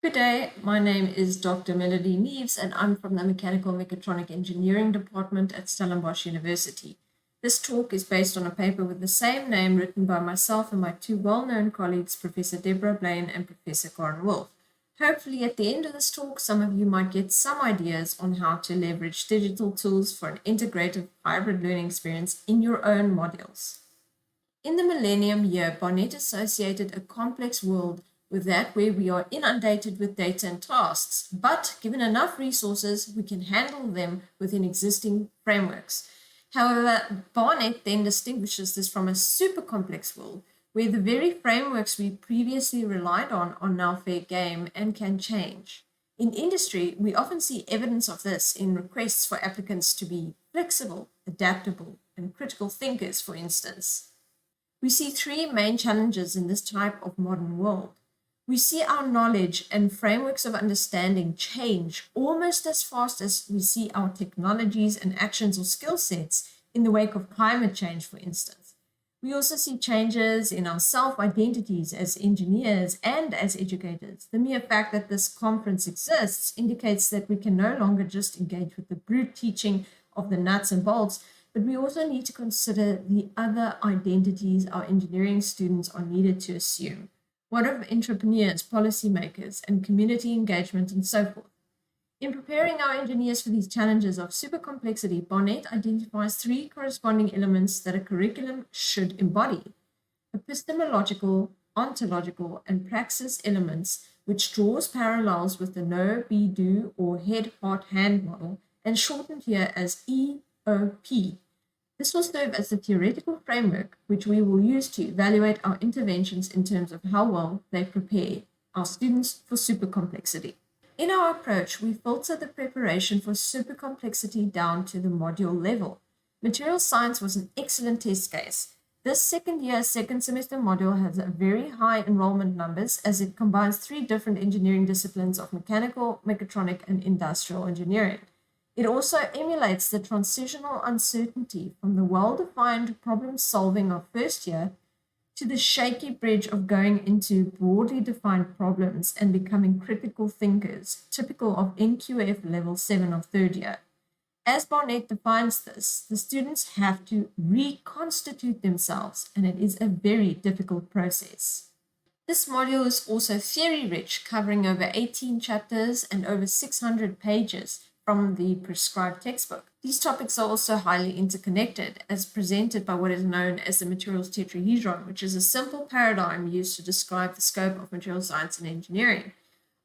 Good day, my name is Dr. Melody Neaves and I'm from the Mechanical Mechatronic Engineering Department at Stellenbosch University. This talk is based on a paper with the same name written by myself and my two well-known colleagues, Professor Deborah Blaine and Professor Karen Wolf. Hopefully at the end of this talk, some of you might get some ideas on how to leverage digital tools for an integrative hybrid learning experience in your own modules. In the millennium year, Barnett associated a complex world with that where we are inundated with data and tasks, but given enough resources, we can handle them within existing frameworks. However, Barnett then distinguishes this from a super complex world where the very frameworks we previously relied on are now fair game and can change. In industry, we often see evidence of this in requests for applicants to be flexible, adaptable, and critical thinkers, for instance. We see three main challenges in this type of modern world. We see our knowledge and frameworks of understanding change almost as fast as we see our technologies and actions or skill sets in the wake of climate change, for instance. We also see changes in our self-identities as engineers and as educators. The mere fact that this conference exists indicates that we can no longer just engage with the brute teaching of the nuts and bolts, but we also need to consider the other identities our engineering students are needed to assume. What of entrepreneurs, policymakers, and community engagement, and so forth? In preparing our engineers for these challenges of super complexity, Barnett identifies three corresponding elements that a curriculum should embody: epistemological, ontological, and praxis elements, which draws parallels with the know, be, do, or head, heart, hand model, and shortened here as EOP. This will serve as the theoretical framework which we will use to evaluate our interventions in terms of how well they prepare our students for super complexity. In our approach, we filter the preparation for super complexity down to the module level. Material science was an excellent test case. This second semester module has a very high enrollment numbers as it combines three different engineering disciplines of mechanical, mechatronic, and industrial engineering. It also emulates the transitional uncertainty from the well-defined problem solving of first year to the shaky bridge of going into broadly defined problems and becoming critical thinkers, typical of NQF level 7 of third year. As Barnett defines this, the students have to reconstitute themselves, and it is a very difficult process. This module is also theory-rich, covering over 18 chapters and over 600 pages from the prescribed textbook. These topics are also highly interconnected, as presented by what is known as the materials tetrahedron, which is a simple paradigm used to describe the scope of material science and engineering.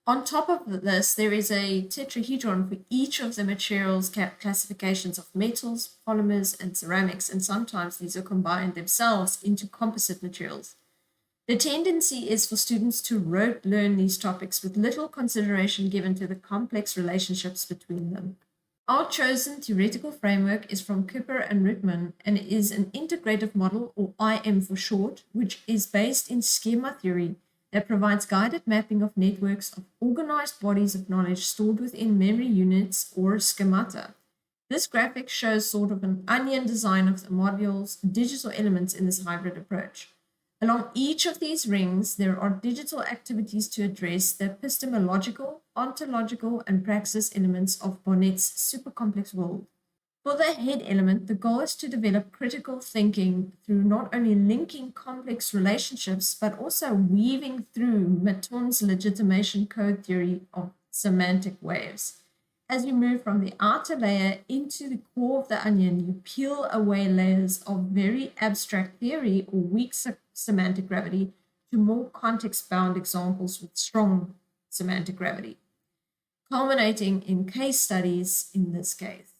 On top of this, there is a tetrahedron for each of the materials classifications of metals, polymers, and ceramics, and sometimes these are combined themselves into composite materials. The tendency is for students to rote learn these topics with little consideration given to the complex relationships between them. Our chosen theoretical framework is from Cooper and Rittman and is an integrative model, or IM for short, which is based in schema theory that provides guided mapping of networks of organized bodies of knowledge stored within memory units or schemata. This graphic shows sort of an onion design of the modules, digital elements in this hybrid approach. Along each of these rings, there are digital activities to address the epistemological, ontological, and praxis elements of Barnett's super complex world. For the head element, the goal is to develop critical thinking through not only linking complex relationships, but also weaving through Mitton's legitimation code theory of semantic waves. As you move from the outer layer into the core of the onion, you peel away layers of very abstract theory or weak semantic gravity to more context-bound examples with strong semantic gravity, culminating in case studies in this case.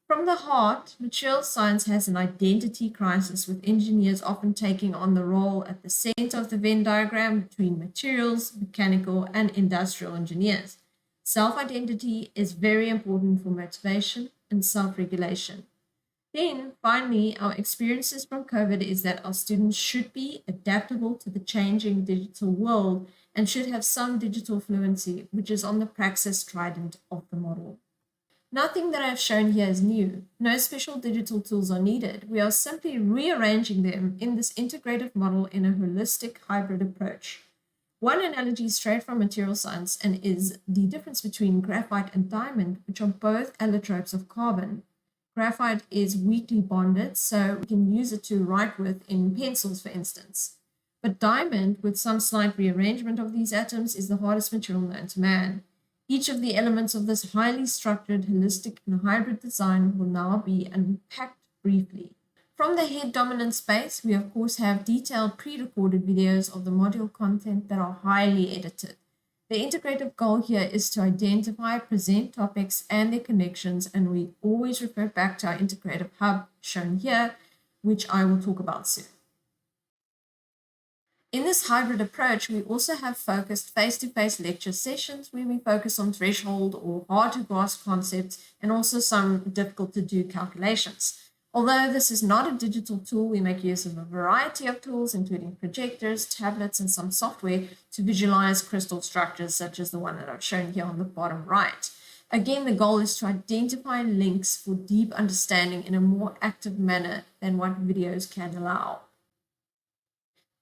From the heart, material science has an identity crisis, with engineers often taking on the role at the center of the Venn diagram between materials, mechanical, and industrial engineers. Self-identity is very important for motivation and self-regulation. Then, finally, our experiences from COVID is that our students should be adaptable to the changing digital world and should have some digital fluency, which is on the praxis trident of the model. Nothing that I've shown here is new. No special digital tools are needed. We are simply rearranging them in this integrative model in a holistic hybrid approach. One analogy is straight from material science and is the difference between graphite and diamond, which are both allotropes of carbon. Graphite is weakly bonded, so we can use it to write with in pencils, for instance. But diamond, with some slight rearrangement of these atoms, is the hardest material known to man. Each of the elements of this highly structured, holistic, and hybrid design will now be unpacked briefly. From the head dominant space, we of course have detailed pre-recorded videos of the module content that are highly edited. The integrative goal here is to identify, present topics and their connections, and we always refer back to our integrative hub shown here, which I will talk about soon. In this hybrid approach, we also have focused face-to-face lecture sessions where we focus on threshold or hard-to-grasp concepts and also some difficult-to-do calculations. Although this is not a digital tool, we make use of a variety of tools, including projectors, tablets, and some software to visualize crystal structures, such as the one that I've shown here on the bottom right. Again, the goal is to identify links for deep understanding in a more active manner than what videos can allow.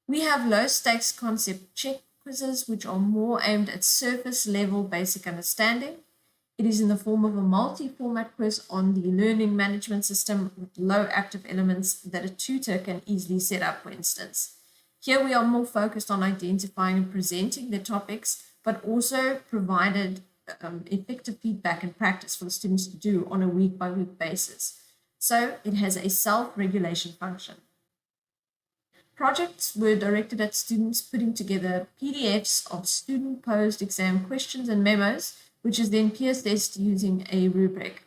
We have low-stakes concept check quizzes, which are more aimed at surface-level basic understanding. It is in the form of a multi-format quiz on the learning management system with low active elements that a tutor can easily set up, for instance. Here we are more focused on identifying and presenting the topics, but also provided effective feedback and practice for the students to do on a week-by-week basis. So it has a self-regulation function. Projects were directed at students putting together PDFs of student-posed exam questions and memos, which is then peer-assessed using a rubric.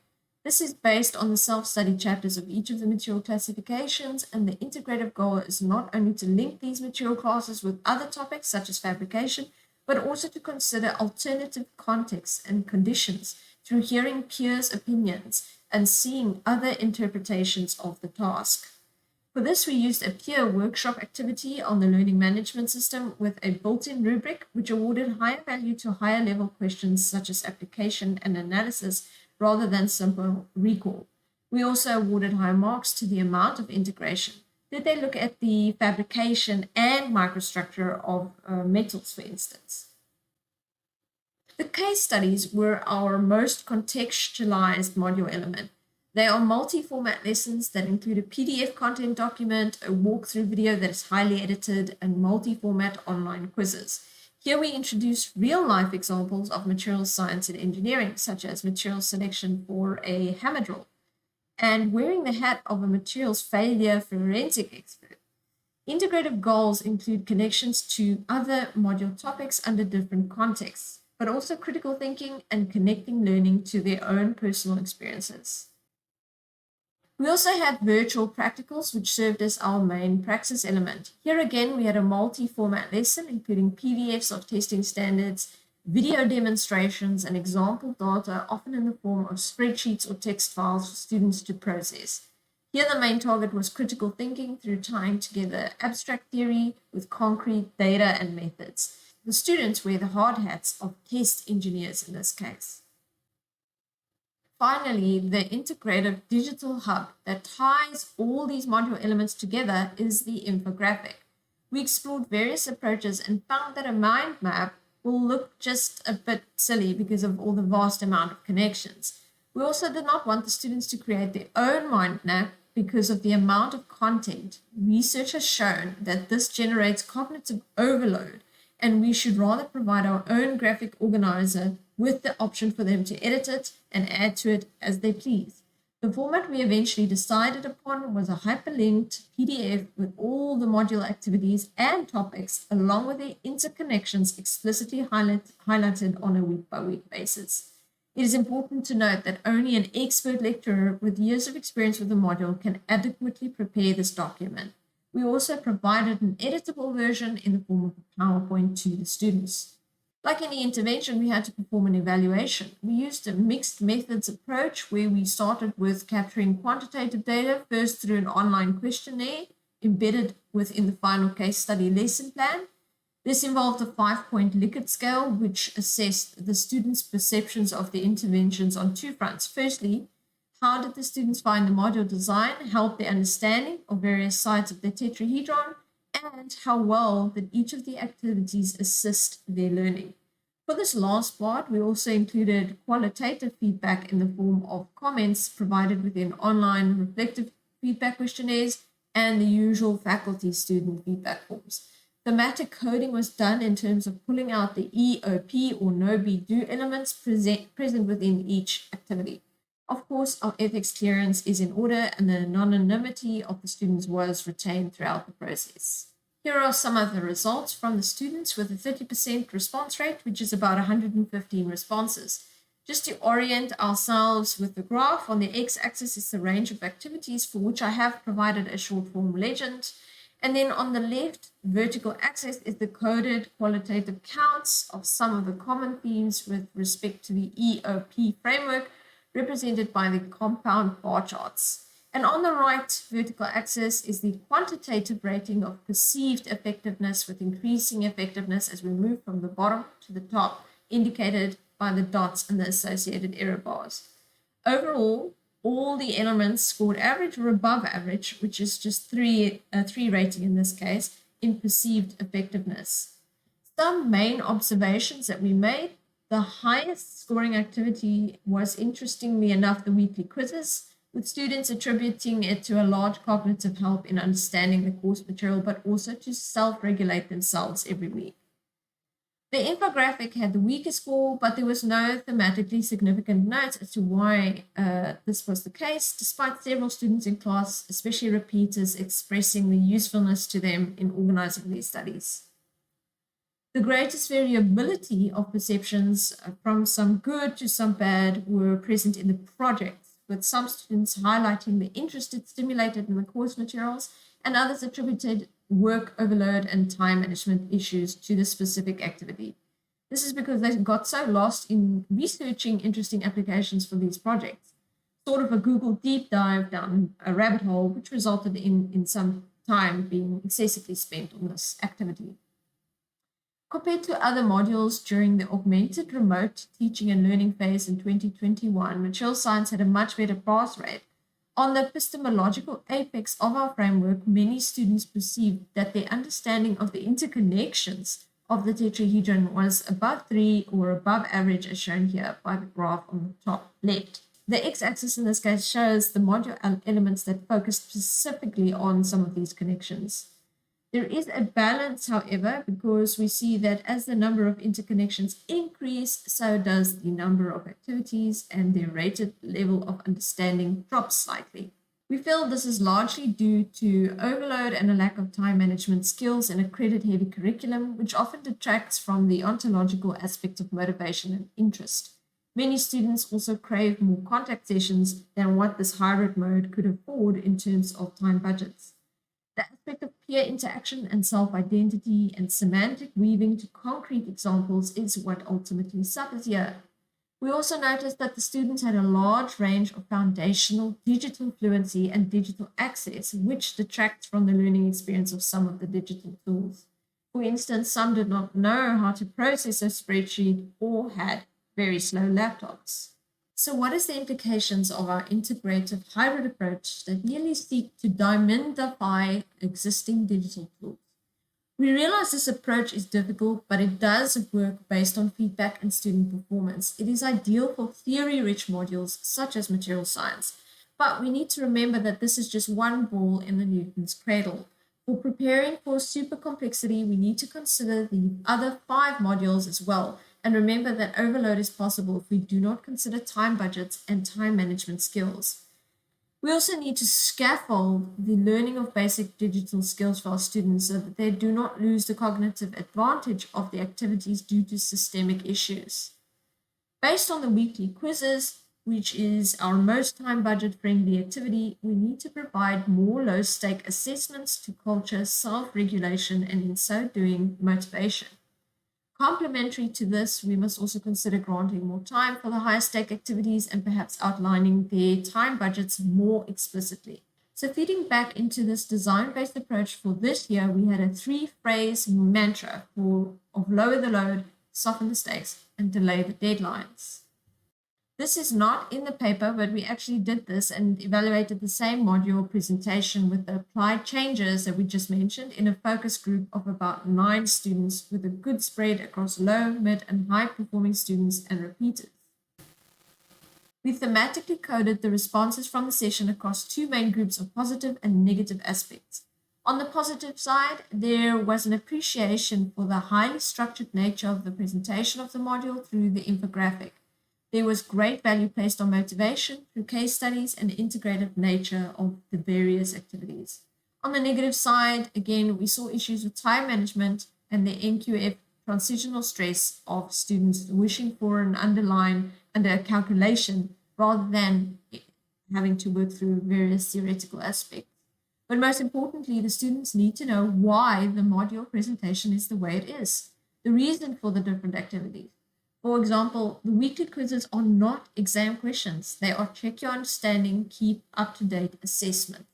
This is based on the self-study chapters of each of the material classifications, and the integrative goal is not only to link these material classes with other topics such as fabrication, but also to consider alternative contexts and conditions through hearing peers' opinions and seeing other interpretations of the task. For this, we used a peer workshop activity on the learning management system with a built-in rubric, which awarded higher value to higher level questions such as application and analysis rather than simple recall. We also awarded high marks to the amount of integration. Did they look at the fabrication and microstructure of metals, for instance? The case studies were our most contextualized module element. They are multi-format lessons that include a PDF content document, a walkthrough video that is highly edited, and multi-format online quizzes. Here we introduce real-life examples of materials science and engineering, such as material selection for a hammer drill, and wearing the hat of a materials failure forensic expert. Integrative goals include connections to other module topics under different contexts, but also critical thinking and connecting learning to their own personal experiences. We also had virtual practicals, which served as our main praxis element. Here again, we had a multi-format lesson, including PDFs of testing standards, video demonstrations, and example data, often in the form of spreadsheets or text files for students to process. Here, the main target was critical thinking through tying together abstract theory with concrete data and methods. The students wear the hard hats of test engineers in this case. Finally, the integrative digital hub that ties all these module elements together is the infographic. We explored various approaches and found that a mind map will look just a bit silly because of all the vast amount of connections. We also did not want the students to create their own mind map because of the amount of content. Research has shown that this generates cognitive overload, and we should rather provide our own graphic organizer with the option for them to edit it and add to it as they please. The format we eventually decided upon was a hyperlinked PDF with all the module activities and topics, along with their interconnections explicitly highlighted on a week-by-week basis. It is important to note that only an expert lecturer with years of experience with the module can adequately prepare this document. We also provided an editable version in the form of a PowerPoint to the students. Like any intervention, we had to perform an evaluation. We used a mixed methods approach where we started with capturing quantitative data, first through an online questionnaire embedded within the final case study lesson plan. This involved a 5-point Likert scale, which assessed the students' perceptions of the interventions on two fronts. Firstly, how did the students find the module design help their understanding of various sides of the tetrahedron? and how well that each of the activities assist their learning. For this last part, we also included qualitative feedback in the form of comments provided within online reflective feedback questionnaires and the usual faculty student feedback forms. Thematic coding was done in terms of pulling out the EOP or know, be, do elements present within each activity. Of course, our ethics clearance is in order and the anonymity of the students was retained throughout the process. Here are some of the results from the students with a 30% response rate, which is about 115 responses. Just to orient ourselves with the graph, on the x-axis is the range of activities for which I have provided a short form legend. And then on the left vertical axis is the coded qualitative counts of some of the common themes with respect to the EOP framework, represented by the compound bar charts. And on the right vertical axis is the quantitative rating of perceived effectiveness, with increasing effectiveness as we move from the bottom to the top, indicated by the dots and the associated error bars. Overall, all the elements scored average or above average, which is just three rating in this case, in perceived effectiveness. Some main observations that we made: the highest scoring activity was, interestingly enough, the weekly quizzes, with students attributing it to a large cognitive help in understanding the course material, but also to self-regulate themselves every week. The infographic had the weakest score, but there was no thematically significant notes as to why this was the case, despite several students in class, especially repeaters, expressing the usefulness to them in organizing these studies. The greatest variability of perceptions, from some good to some bad, were present in the projects, with some students highlighting the interest it stimulated in the course materials, and others attributed work overload and time management issues to the specific activity. This is because they got so lost in researching interesting applications for these projects, sort of a Google deep dive down a rabbit hole, which resulted in some time being excessively spent on this activity. Compared to other modules during the augmented remote teaching and learning phase in 2021, material science had a much better pass rate. On the epistemological apex of our framework, many students perceived that their understanding of the interconnections of the tetrahedron was above 3 or above average, as shown here by the graph on the top left. The x-axis in this case shows the module elements that focus specifically on some of these connections. There is a balance, however, because we see that as the number of interconnections increase, so does the number of activities, and their rated level of understanding drops slightly. We feel this is largely due to overload and a lack of time management skills in a credit-heavy curriculum, which often detracts from the ontological aspect of motivation and interest. Many students also crave more contact sessions than what this hybrid mode could afford in terms of time budgets. The aspect of peer interaction and self-identity and semantic weaving to concrete examples is what ultimately suffers here. We also noticed that the students had a large range of foundational digital fluency and digital access, which detracts from the learning experience of some of the digital tools. For instance, some did not know how to process a spreadsheet or had very slow laptops. So what is the implications of our integrative hybrid approach that merely seek to demystify existing digital tools? We realize this approach is difficult, but it does work based on feedback and student performance. It is ideal for theory-rich modules such as material science, but we need to remember that this is just one ball in the Newton's cradle. For preparing for super complexity, we need to consider the other 5 modules as well, and remember that overload is possible if we do not consider time budgets and time management skills. We also need to scaffold the learning of basic digital skills for our students so that they do not lose the cognitive advantage of the activities due to systemic issues. Based on the weekly quizzes, which is our most time budget friendly activity, we need to provide more low stake assessments to culture self-regulation and, in so doing, motivation. Complementary to this, we must also consider granting more time for the higher stake activities and perhaps outlining their time budgets more explicitly. So feeding back into this design-based approach for this year, we had a 3-phrase mantra of lower the load, soften the stakes, and delay the deadlines. This is not in the paper, but we actually did this and evaluated the same module presentation with the applied changes that we just mentioned in a focus group of about 9 students with a good spread across low, mid, and high performing students and repeaters. We thematically coded the responses from the session across 2 main groups of positive and negative aspects. On the positive side, there was an appreciation for the highly structured nature of the presentation of the module through the infographic. There was great value placed on motivation through case studies and the integrative nature of the various activities. On the negative side, again, we saw issues with time management and the NQF transitional stress of students wishing for an underline under a calculation rather than having to work through various theoretical aspects. But most importantly, the students need to know why the module presentation is the way it is, the reason for the different activities. For example, the weekly quizzes are not exam questions. They are check your understanding, keep up-to-date assessment.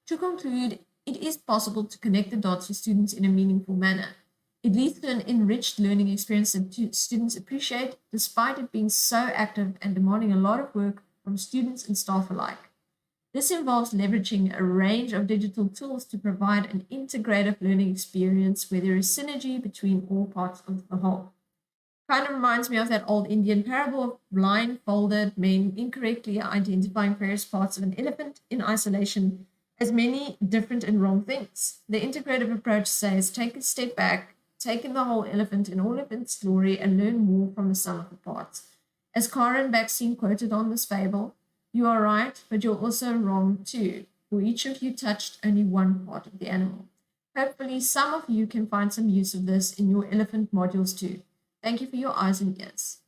To conclude, it is possible to connect the dots for students in a meaningful manner. It leads to an enriched learning experience that students appreciate, despite it being so active and demanding a lot of work from students and staff alike. This involves leveraging a range of digital tools to provide an integrative learning experience where there is synergy between all parts of the whole. Kind of reminds me of that old Indian parable of blindfolded men incorrectly identifying various parts of an elephant in isolation as many different and wrong things. The integrative approach says take a step back, take in the whole elephant in all of its glory, and learn more from the sum of the parts. As Karen Baxine quoted on this fable, you are right, but you're also wrong too, for each of you touched only one part of the animal. Hopefully, some of you can find some use of this in your elephant modules too. Thank you for your eyes and ears.